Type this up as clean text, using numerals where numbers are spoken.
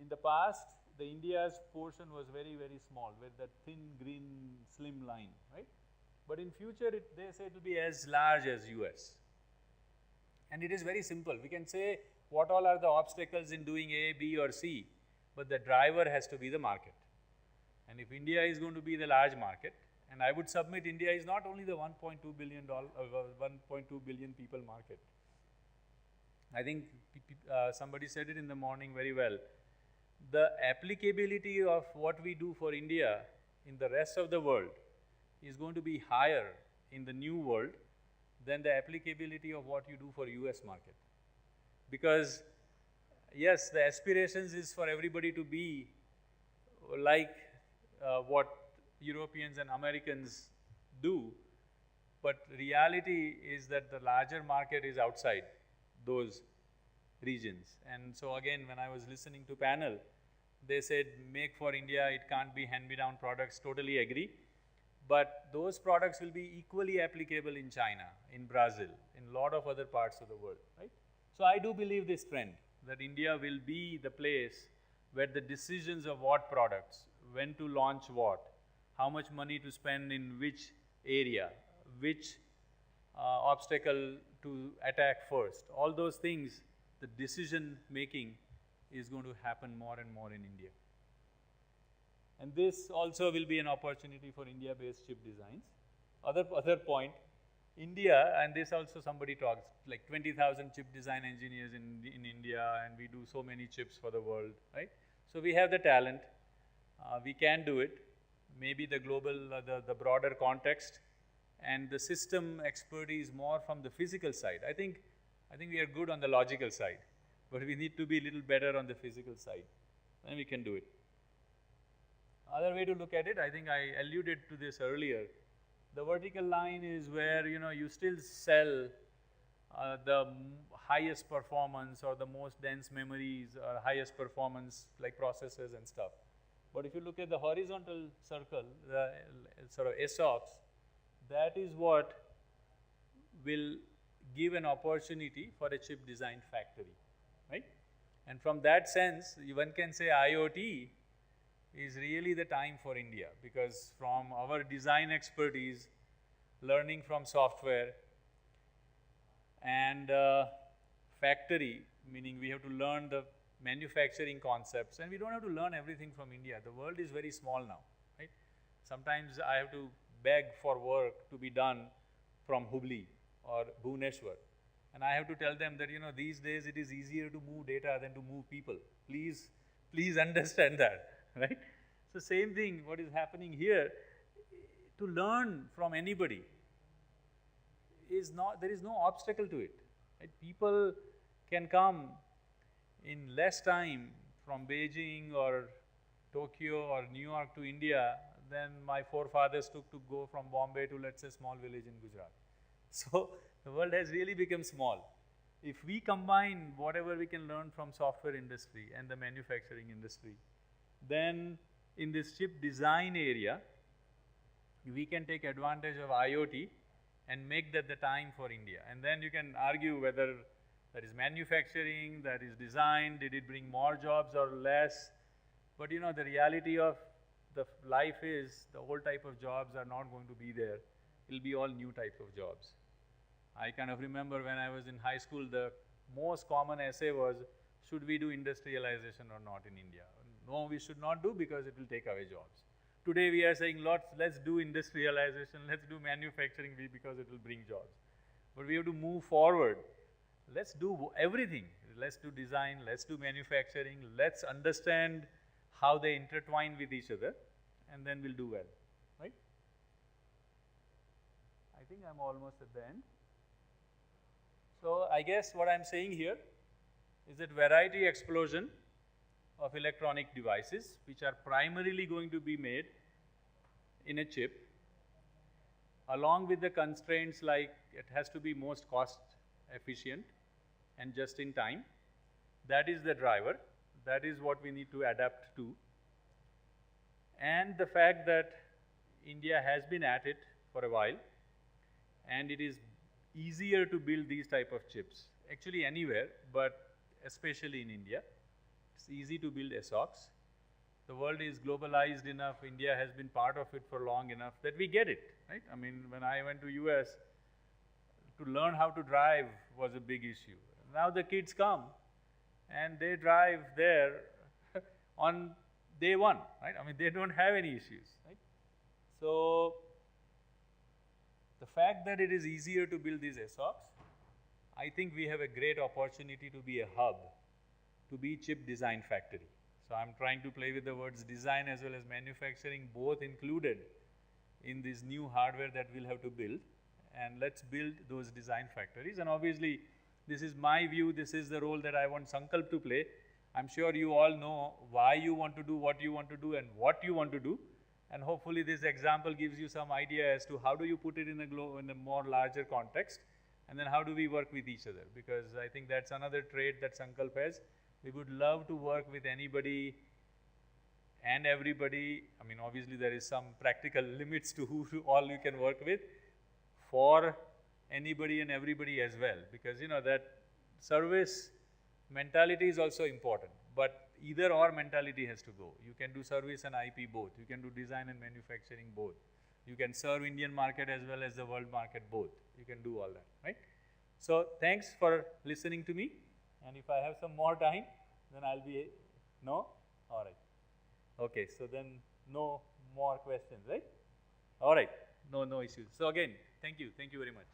in the past, the India's portion was very, very small, with that thin green slim line, right? But in future, they say it will be as large as US. And it is very simple. We can say what all are the obstacles in doing A, B or C, but the driver has to be the market. And if India is going to be the large market, and I would submit India is not only the $1.2 billion, 1.2 billion people market. I think somebody said it in the morning very well. The applicability of what we do for India in the rest of the world is going to be higher in the new world than the applicability of what you do for US market. Because yes, the aspirations is for everybody to be like what Europeans and Americans do, but reality is that the larger market is outside those regions. And so again, when I was listening to panel, they said make for India, it can't be hand-me-down products, totally agree. But those products will be equally applicable in China, in Brazil, in a lot of other parts of the world, right? So I do believe this trend, that India will be the place where the decisions of what products, when to launch what, how much money to spend in which area, which obstacle to attack first, all those things, the decision making is going to happen more and more in India. And this also will be an opportunity for India-based chip designs. Other point, India, and this also somebody talks, like 20,000 chip design engineers in India, and we do so many chips for the world, right? So we have the talent, we can do it. Maybe the global, the broader context, and the system expertise more from the physical side. I think we are good on the logical side, but we need to be a little better on the physical side, then we can do it. Other way to look at it, I think I alluded to this earlier. The vertical line is where, you still sell the highest performance or the most dense memories or highest performance like processors and stuff. But if you look at the horizontal circle, the sort of SOPs, that is what will give an opportunity for a chip design factory, right? And from that sense, one can say IoT is really the time for India, because from our design expertise, learning from software, and factory, meaning we have to learn the manufacturing concepts, and we don't have to learn everything from India. The world is very small now, right? Sometimes I have to beg for work to be done from Hubli or Bhubaneswar, and I have to tell them that, these days it is easier to move data than to move people. Please understand that. Right? So same thing, what is happening here, to learn from anybody is not, there is no obstacle to it. Right? People can come in less time from Beijing or Tokyo or New York to India than my forefathers took to go from Bombay to, let's say, small village in Gujarat. So the world has really become small. If we combine whatever we can learn from software industry and the manufacturing industry, then in this chip design area, we can take advantage of IoT and make that the time for India. And then you can argue whether that is manufacturing, that is design, did it bring more jobs or less? But the reality of the life is the old type of jobs are not going to be there. It'll be all new type of jobs. I kind of remember when I was in high school, the most common essay was, should we do industrialization or not in India? No, we should not do, because it will take away jobs. Today we are saying, let's do industrialization, let's do manufacturing because it will bring jobs. But we have to move forward. Let's do everything. Let's do design, let's do manufacturing, let's understand how they intertwine with each other, and then we'll do well, right? I think I'm almost at the end. So I guess what I'm saying here is that variety explosion of electronic devices, which are primarily going to be made in a chip, along with the constraints like it has to be most cost efficient and just in time. That is the driver. That is what we need to adapt to. And the fact that India has been at it for a while, and it is easier to build these type of chips, actually anywhere, but especially in India. It's easy to build SOCs. The world is globalized enough, India has been part of it for long enough that we get it, right? I mean, when I went to US, to learn how to drive was a big issue. Now the kids come and they drive there on day one, right? I mean, they don't have any issues, right? So, the fact that it is easier to build these SOCs, I think we have a great opportunity to be a hub, to be chip design factory. So I'm trying to play with the words design as well as manufacturing, both included in this new hardware that we'll have to build. And let's build those design factories. And obviously, this is my view, this is the role that I want Sankalp to play. I'm sure you all know why you want to do what you want to do and what you want to do. And hopefully this example gives you some idea as to how do you put it in a more larger context, and then how do we work with each other. Because I think that's another trait that Sankalp has. We would love to work with anybody and everybody. I mean, obviously there is some practical limits to who all you can work with, for anybody and everybody as well. Because you know that service mentality is also important, but either or mentality has to go. You can do service and IP both. You can do design and manufacturing both. You can serve Indian market as well as the world market both. You can do all that, right? So thanks for listening to me. And if I have some more time, then I'll be, no? All right. Okay, so then no more questions, right? All right, no issues. So again, thank you very much.